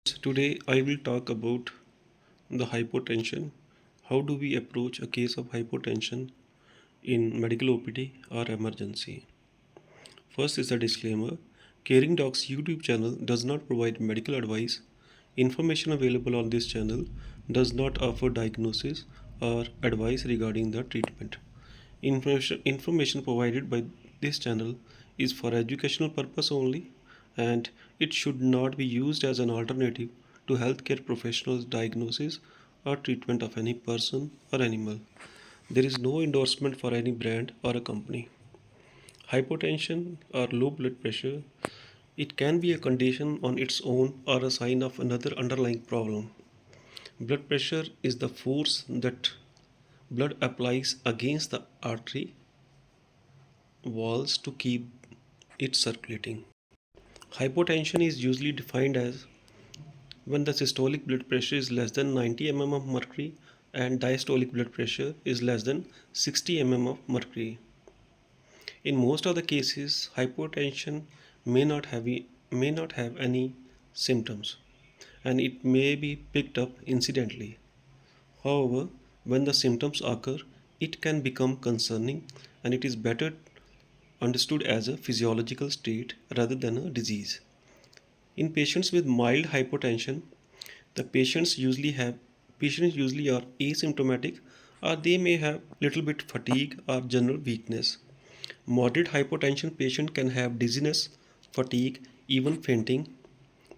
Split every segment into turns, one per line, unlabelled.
Today I will talk about the hypotension. How do we approach a case of hypotension in medical OPD or emergency? First is a disclaimer. Caring Doc's YouTube channel does not provide medical advice. Information available on this channel does not offer diagnosis or advice regarding the treatment. Information provided by this channel is for educational purpose only, and it should not be used as an alternative to healthcare professionals' diagnosis or treatment of any person or animal. There is no endorsement for any brand or a company. Hypotension or low blood pressure, it can be a condition on its own or a sign of another underlying problem. Blood pressure is the force that blood applies against the artery walls to keep it circulating. Hypotension is usually defined as when the systolic blood pressure is less than 90 mm of mercury and diastolic blood pressure is less than 60 mm of mercury. In most of the cases, hypotension may not have any symptoms, and it may be picked up incidentally. However, when the symptoms occur, it can become concerning, and it is better understood as a physiological state rather than a disease. In patients with mild hypotension, the patients usually are asymptomatic, or they may have little bit fatigue or general weakness. Moderate hypotension patient can have dizziness, fatigue, even fainting,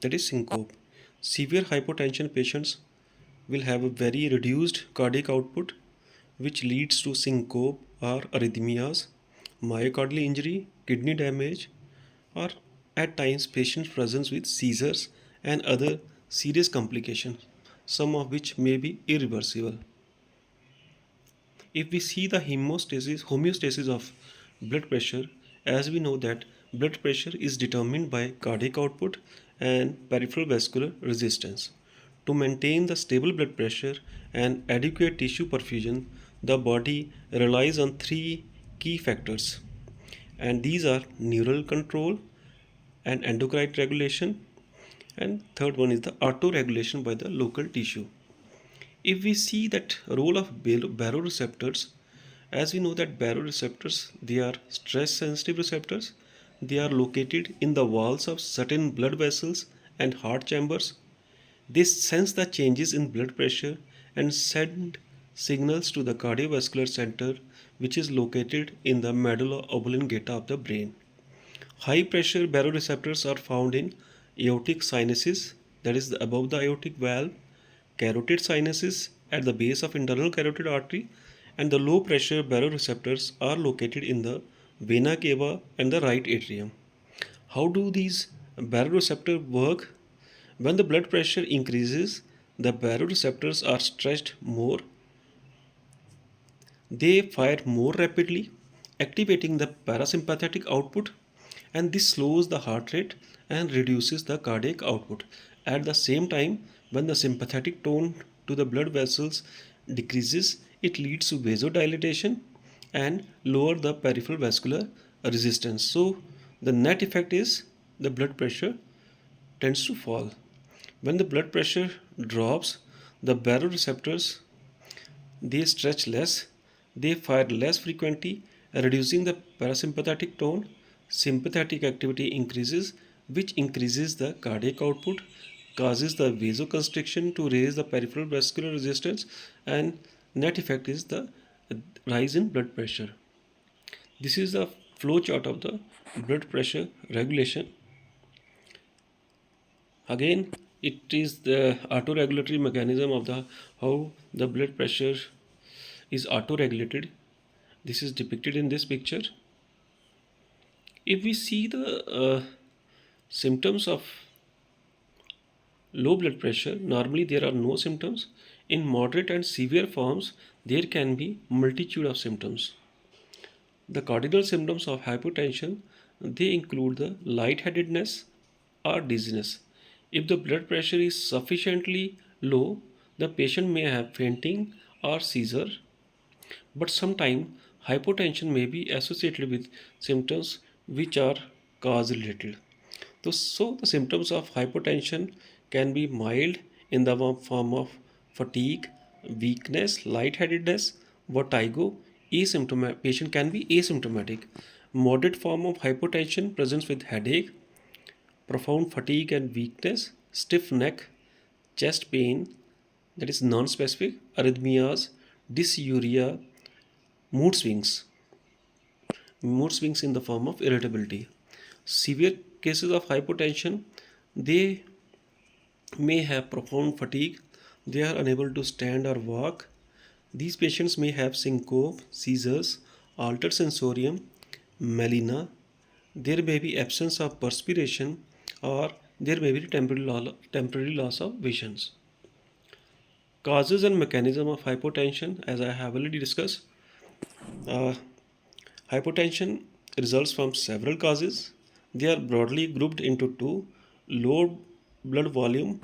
that is syncope. Severe hypotension patients will have a very reduced cardiac output, which leads to syncope or arrhythmias, myocardial injury, kidney damage, or at times patients present with seizures and other serious complications, some of which may be irreversible. If we see the homeostasis of blood pressure, as we know that blood pressure is determined by cardiac output and peripheral vascular resistance. To maintain the stable blood pressure and adequate tissue perfusion, the body relies on three key factors, and these are neural control and endocrine regulation, and third one is the auto regulation by the local tissue. If we see that role of baroreceptors, as we know that baroreceptors, they are stress sensitive receptors. They are located in the walls of certain blood vessels and heart chambers. They sense the changes in blood pressure and send signals to the cardiovascular center, which is located in the medulla oblongata of the brain. High pressure baroreceptors are found in aortic sinuses, that is above the aortic valve, carotid sinuses at the base of internal carotid artery, and the low pressure baroreceptors are located in the vena cava and the right atrium. How do these baroreceptors work? When the blood pressure increases, the baroreceptors are stretched more. They fire more rapidly, activating the parasympathetic output, and this slows the heart rate and reduces the cardiac output. At the same time, when the sympathetic tone to the blood vessels decreases, it leads to vasodilatation and lower the peripheral vascular resistance. So the net effect is the blood pressure tends to fall. When the blood pressure drops, the baroreceptors, they stretch less, they fire less frequently, reducing the parasympathetic tone. Sympathetic activity increases, which increases the cardiac output, causes the vasoconstriction to raise the peripheral vascular resistance, and net effect is the rise in blood pressure. This is the flow chart of the blood pressure regulation. Again, it is the autoregulatory mechanism of the how the blood pressure is auto-regulated. This is depicted in this picture. If we see the symptoms of low blood pressure, normally there are no symptoms. In moderate and severe forms, there can be multitude of symptoms. The cardinal symptoms of hypotension, they include the lightheadedness or dizziness. If the blood pressure is sufficiently low, the patient may have fainting or seizure, but sometimes hypotension may be associated with symptoms which are cause related. So the symptoms of hypotension can be mild in the form of fatigue, weakness, lightheadedness, vertigo. Asymptomatic patient can be asymptomatic. Moderate form of hypotension presents with headache, profound fatigue and weakness, stiff neck, chest pain that is non-specific, arrhythmias, dysuria, mood swings, mood swings in the form of irritability. Severe cases of hypotension, they may have profound fatigue, they are unable to stand or walk. These patients may have syncope, seizures, altered sensorium, melena. There may be absence of perspiration or there may be temporary loss of visions. Causes and mechanism of hypotension, as I have already discussed. Uh, Hypotension results from several causes. They are broadly grouped into two: low blood volume,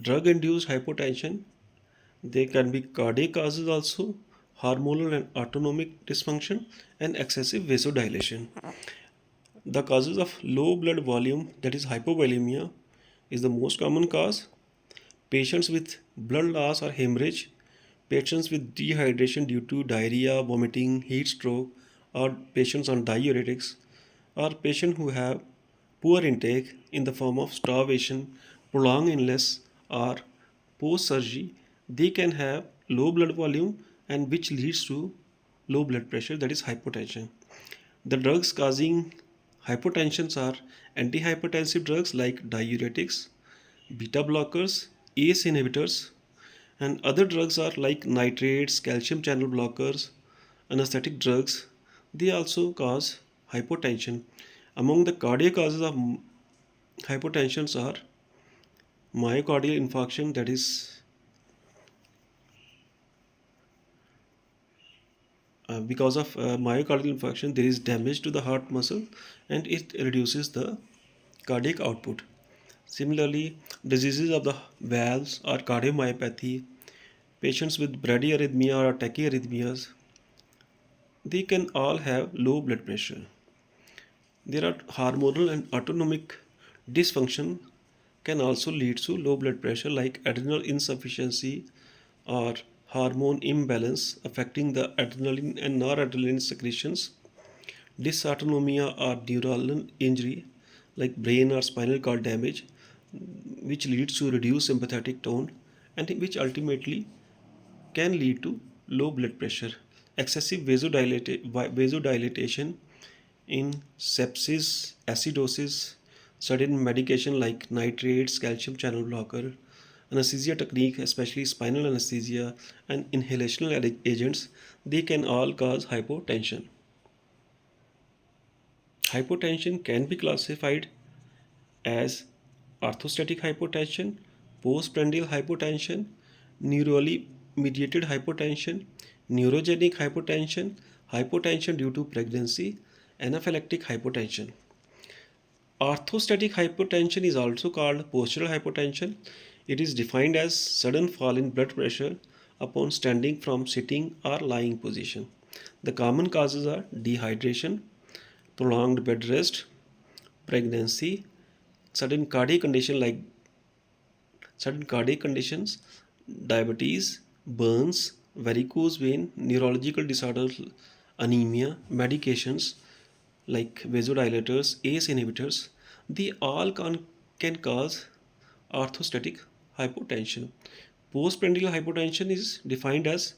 drug induced hypotension. They can be cardiac causes also, hormonal and autonomic dysfunction, and excessive vasodilation. The causes of low blood volume, that is hypovolemia, is the most common cause. Patients with blood loss or hemorrhage, patients with dehydration due to diarrhea, vomiting, heat stroke, or patients on diuretics, or patients who have poor intake in the form of starvation, prolonged illness, or post surgery, they can have low blood volume and which leads to low blood pressure, that is hypotension. The drugs causing hypotensions are antihypertensive drugs like diuretics, beta blockers, ACE inhibitors, and other drugs are like nitrates, calcium channel blockers, anesthetic drugs. They also cause hypotension. Among the cardiac causes of hypotensions are myocardial infarction, that is because of myocardial infarction there is damage to the heart muscle and it reduces the cardiac output. Similarly, diseases of the valves or cardiomyopathy, patients with bradyarrhythmia or tachyarrhythmias, they can all have low blood pressure. There are hormonal and autonomic dysfunction can also lead to low blood pressure like adrenal insufficiency or hormone imbalance affecting the adrenaline and noradrenaline secretions, dysautonomia or neural injury like brain or spinal cord damage, which leads to reduced sympathetic tone and which ultimately can lead to low blood pressure. Excessive vasodilatation in sepsis, acidosis, certain medication like nitrates, calcium channel blocker, anesthesia technique, especially spinal anesthesia and inhalational agents, they can all cause hypotension. Hypotension can be classified as orthostatic hypotension, postprandial hypotension, neurally mediated hypotension, neurogenic hypotension, hypotension due to pregnancy, anaphylactic hypotension. Orthostatic hypotension is also called postural hypotension. It is defined as sudden fall in blood pressure upon standing from sitting or lying position. The common causes are dehydration, prolonged bed rest, pregnancy, certain cardiac condition like certain cardiac conditions, diabetes, burns, varicose vein, neurological disorders, anemia, medications like vasodilators, ACE inhibitors, they all can cause orthostatic hypotension. Postprandial hypotension is defined as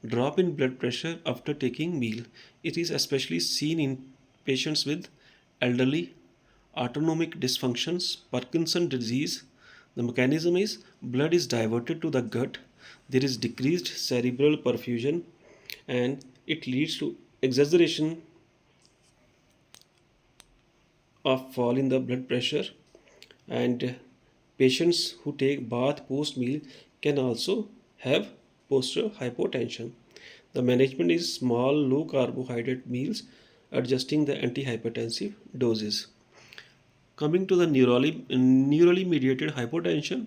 drop in blood pressure after taking meal. It is especially seen in patients with elderly, autonomic dysfunctions, Parkinson disease. The mechanism is blood is diverted to the gut, there is decreased cerebral perfusion, and it leads to exaggeration of fall in the blood pressure. And patients who take bath post meal can also have postural hypotension. The management is small low carbohydrate meals, adjusting the antihypertensive doses. Coming to the neurally mediated hypotension,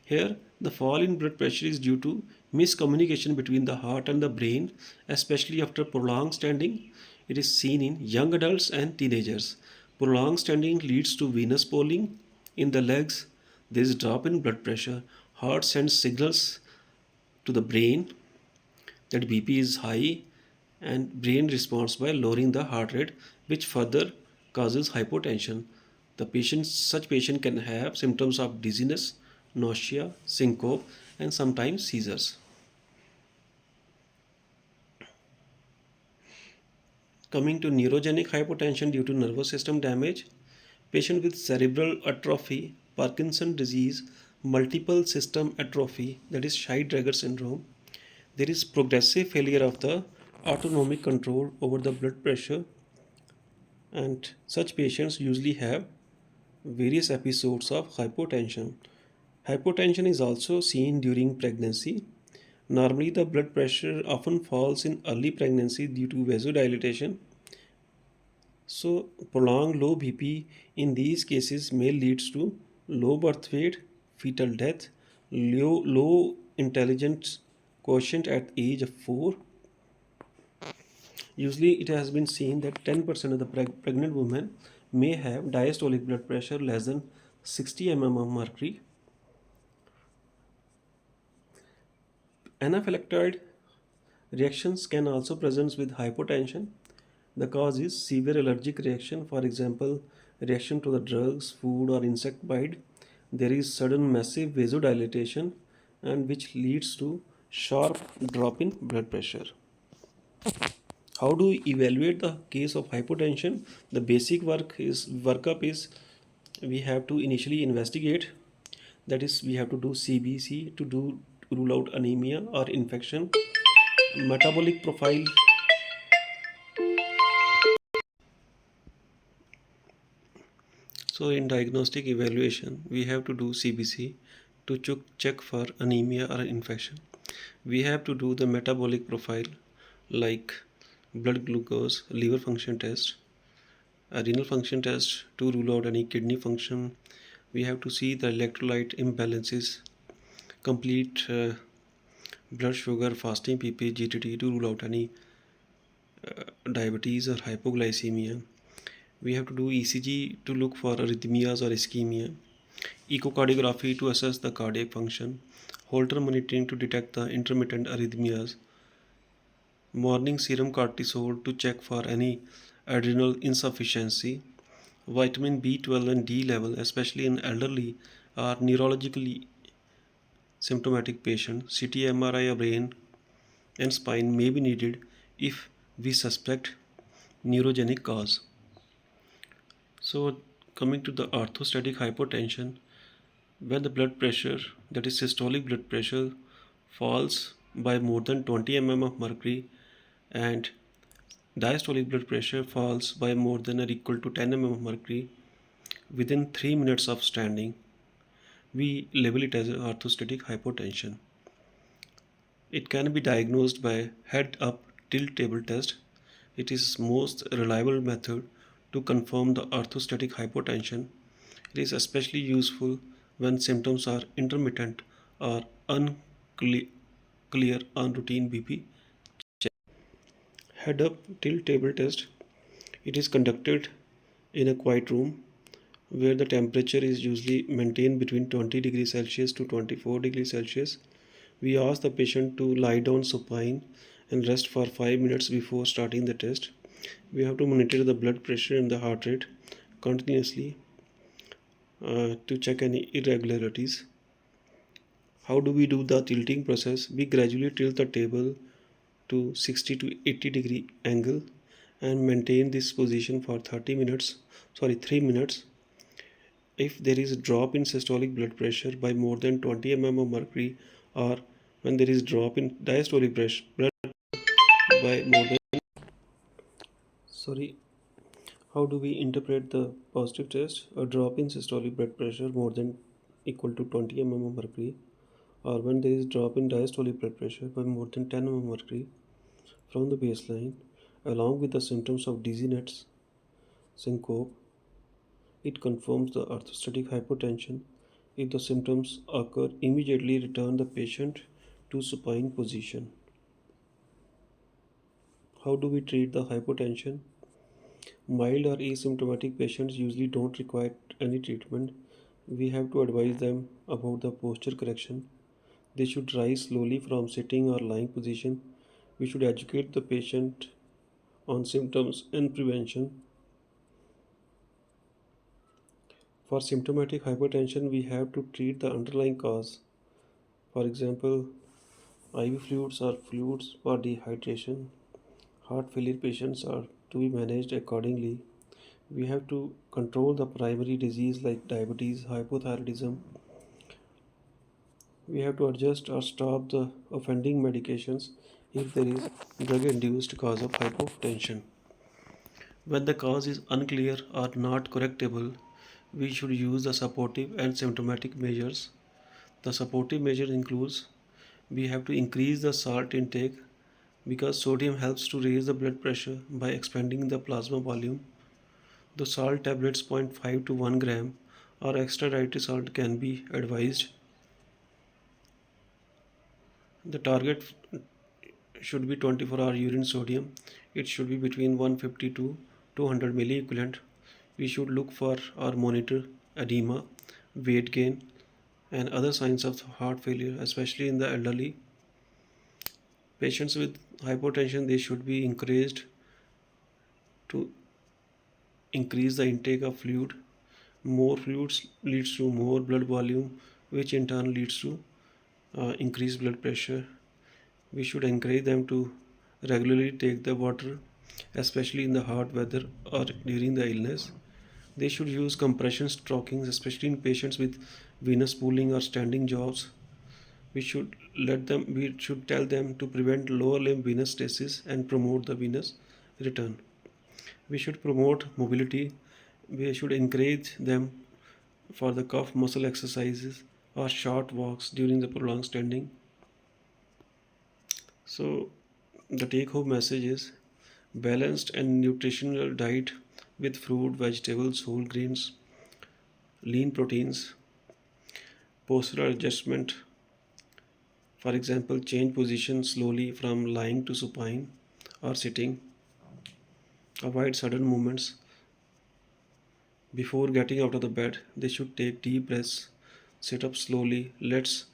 here the fall in blood pressure is due to miscommunication between the heart and the brain, especially after prolonged standing. It is seen in young adults and teenagers. Prolonged standing leads to venous pooling, In the legs, there is drop in blood pressure. Heart sends signals to the brain that BP is high, and brain responds by lowering the heart rate, which further causes hypotension. Such patient can have symptoms of dizziness, nausea, syncope, and sometimes seizures. Coming to neurogenic hypotension due to nervous system damage, patient with cerebral atrophy, Parkinson disease, multiple system atrophy, that is Scheidegger syndrome, there is progressive failure of the autonomic control over the blood pressure, and such patients usually have various episodes of hypotension. Hypotension is also seen during pregnancy. Normally, the blood pressure often falls in early pregnancy due to vasodilatation. So, prolonged low BP in these cases may lead to low birth weight, fetal death, low intelligence quotient at age of 4. Usually, it has been seen that 10% of the pregnant women may have diastolic blood pressure less than 60 mm of mercury. Anaphylactoid reactions can also present with hypotension. The cause is severe allergic reaction, for example, reaction to the drugs, food, or insect bite. There is sudden massive vasodilatation, and which leads to sharp drop in blood pressure. How do we evaluate the case of hypotension? The basic workup is we have to initially investigate. That is, we have to do CBC to do rule out anemia or infection. Metabolic profile. So in diagnostic evaluation, we have to do CBC to check for anemia or infection. We have to do the metabolic profile like blood glucose, liver function test, a renal function test to rule out any kidney function. We have to see the electrolyte imbalances, complete blood sugar, fasting PP, GTT to rule out any diabetes or hypoglycemia. We have to do ECG to look for arrhythmias or ischemia, echocardiography to assess the cardiac function, Holter monitoring to detect the intermittent arrhythmias, morning serum cortisol to check for any adrenal insufficiency, vitamin B12 and D level, especially in elderly or neurologically symptomatic patients. CT MRI of brain and spine may be needed if we suspect neurogenic cause. So, coming to the orthostatic hypotension, when the blood pressure, that is systolic blood pressure, falls by more than 20 mm of mercury and diastolic blood pressure falls by more than or equal to 10 mm of mercury within 3 minutes of standing, we label it as orthostatic hypotension. It can be diagnosed by head up tilt table test. It is most reliable method to confirm the orthostatic hypotension. It is especially useful when symptoms are intermittent or unclear on routine BP. Head up tilt table test. It is conducted in a quiet room where the temperature is usually maintained between 20 degrees Celsius to 24 degrees Celsius. We ask the patient to lie down supine and rest for 5 minutes before starting the test. We have to monitor the blood pressure and the heart rate continuously to check any irregularities. How do we do the tilting process? We gradually tilt the table to 60 to 80 degree angle and maintain this position for 3 minutes. If there is a drop in systolic blood pressure by more than 20 mm of mercury, or when there is drop in diastolic blood by more than sorry how do we interpret the positive test? A drop in systolic blood pressure more than equal to 20 mm of mercury, or when there is drop in diastolic blood pressure by more than 10 mm of mercury from the baseline, along with the symptoms of dizziness, syncope, it confirms the orthostatic hypotension. If the symptoms occur, immediately return the patient to supine position. How do we treat the hypotension? Mild or asymptomatic patients usually don't require any treatment. We have to advise them about the posture correction. They should rise slowly from sitting or lying position. We should educate the patient on symptoms and prevention. For symptomatic hypertension, we have to treat the underlying cause. For example, IV fluids or fluids for dehydration. Heart failure patients are to be managed accordingly. We have to control the primary disease like diabetes, hypothyroidism. We have to adjust or stop the offending medications if there is drug induced cause of hypotension. When the cause is unclear or not correctable, we should use the supportive and symptomatic measures. The supportive measure includes we have to increase the salt intake because sodium helps to raise the blood pressure by expanding the plasma volume. The salt tablets 0.5 to 1 gram or extra dietary salt can be advised. The target should be 24-hour urine sodium. It should be between 150 to 200 milliequivalent. We should look for or monitor edema, weight gain, and other signs of heart failure, especially in the elderly. Patients with hypotension they should be encouraged to increase the intake of fluid. More fluids leads to more blood volume, which in turn leads to increased blood pressure. We should encourage them to regularly take the water, especially in the hot weather or during the illness. They should use compression stockings, especially in patients with venous pooling or standing jobs. We should tell them to prevent lower limb venous stasis and promote the venous return. We should promote mobility. We should encourage them for the calf muscle exercises or short walks during the prolonged standing. So, the take home message is balanced and nutritional diet with fruit, vegetables, whole grains, lean proteins, postural adjustment. For example, change position slowly from lying to supine or sitting. Avoid sudden movements. Before getting out of the bed, they should take deep breaths, sit up slowly, let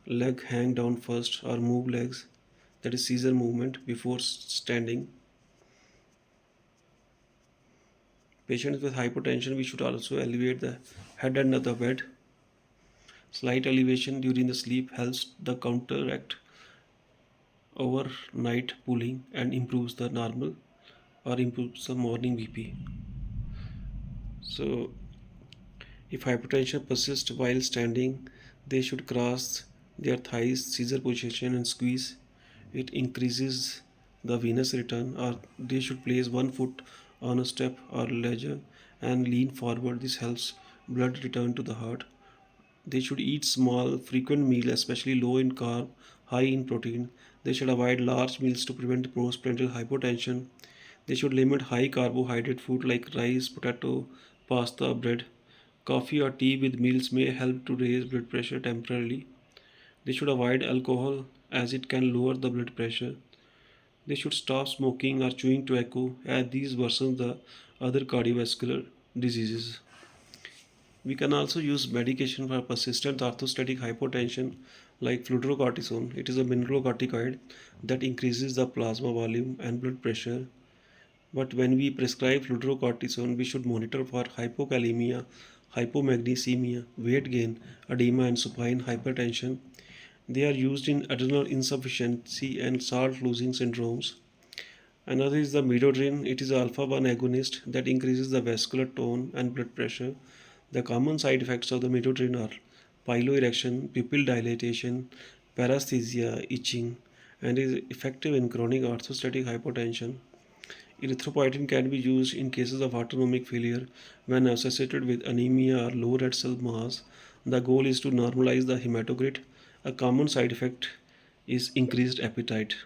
leg hang down first or move legs, that is Caesar movement before standing. Patients with hypotension, we should also elevate the head end of the bed. Slight elevation during the sleep helps the counteract overnight pooling and improves the normal or improves the morning BP. So, if hypertension persists while standing, they should cross their thighs, Caesar position, and squeeze. It increases the venous return, or they should place one foot on a step or ledge and lean forward. This helps blood return to the heart. They should eat small, frequent meals, especially low in carb, high in protein. They should avoid large meals to prevent postprandial hypotension. They should limit high carbohydrate food like rice, potato, pasta, bread. Coffee or tea with meals may help to raise blood pressure temporarily. They should avoid alcohol as it can lower the blood pressure. They should stop smoking or chewing tobacco as these worsen the other cardiovascular diseases. We can also use medication for persistent orthostatic hypotension like fludrocortisone. It is a mineralocorticoid that increases the plasma volume and blood pressure. But when we prescribe fludrocortisone, we should monitor for hypokalemia, hypomagnesemia, weight gain, edema, and supine hypertension. They are used in adrenal insufficiency and salt losing syndromes. Another is the midodrine. It is alpha 1 agonist that increases the vascular tone and blood pressure. The common side effects of the midodrine are piloerection, pupil dilatation, paresthesia, itching, and is effective in chronic orthostatic hypotension. Erythropoietin can be used in cases of autonomic failure when associated with anemia or low red cell mass. The goal is to normalize the hematocrit. A common side effect is increased appetite.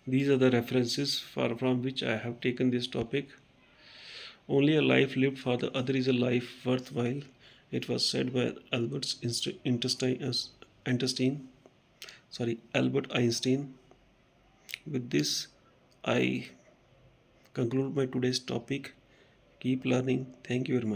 These are the references from which I have taken this topic. Only a life lived for the other is a life worthwhile. It was said by Einstein. Albert Einstein. With this, I conclude my today's topic. Keep learning. Thank you very much.